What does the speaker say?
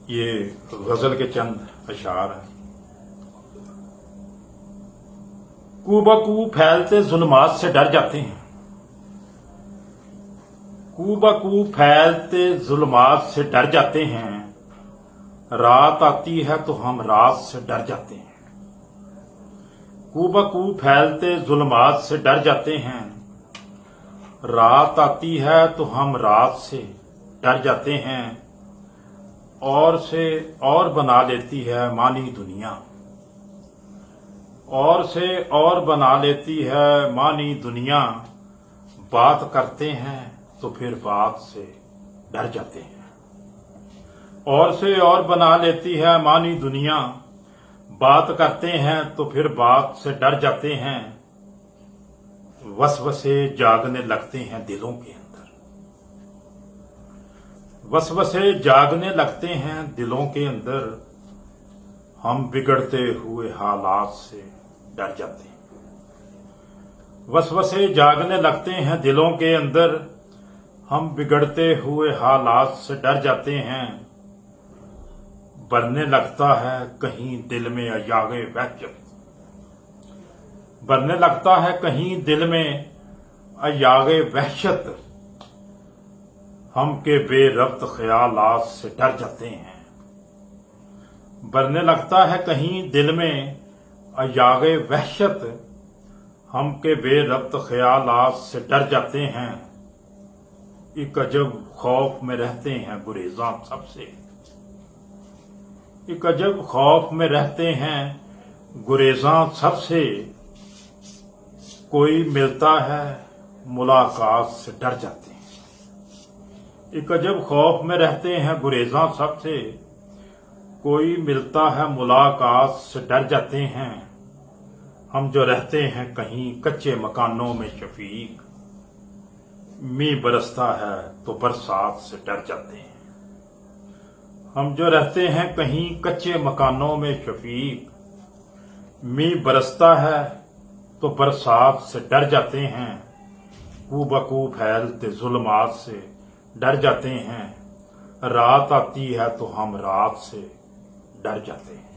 ये गजल के चंद अशार हैं। कू बकू फैलते जुल्मात से डर जाते हैं, कू बकू फैलते जुल्मात से डर जाते हैं। रात आती है तो हम रात से डर जाते हैं। कू बकू फैलते जुल्मात से डर जाते हैं। रात आती है तो हम रात से डर जाते हैं। और से और बना लेती है मानी दुनिया, और से और बना लेती है मानी दुनिया। बात करते हैं तो फिर बात से डर जाते हैं। और से और बना लेती है मानी दुनिया। बात करते हैं तो फिर बात से डर जाते हैं। वसवसे जागने लगते हैं दिलों के अंदर, वसवसे जागने लगते हैं दिलों के अंदर। हम बिगड़ते हुए हालात से डर जाते हैं। वसवसे जागने लगते हैं दिलों के अंदर। हम बिगड़ते हुए हालात से डर जाते हैं। बढ़ने लगता है कहीं दिल में अयागे वहशत, बढ़ने लगता है कहीं दिल में अयागे वहशत। हम के बेरब्त ख्यालात से डर जाते हैं। बढ़ने लगता है कहीं दिल में अयागे वहशत। हम के बेरब्त ख्यालात से डर जाते हैं। एक अजब खौफ में रहते हैं गुरेज़ां सबसे, एक अजब खौफ में रहते हैं गुरेज़ां सबसे। कोई मिलता है मुलाकात से डर जाते हैं। एक अजब खौफ में रहते हैं गुरेज़ां सबसे। कोई मिलता है मुलाकात से डर जाते हैं। हम जो रहते हैं कहीं कच्चे मकानों में शफीक, मींह बरसता है तो बरसात से डर जाते हैं। हम जो रहते हैं कहीं कच्चे मकानों में शफीक, मींह बरसता है तो बरसात से डर जाते हैं। कू बकू फैलते जुल्मात से डर जाते हैं। रात आती है तो हम रात से डर जाते हैं।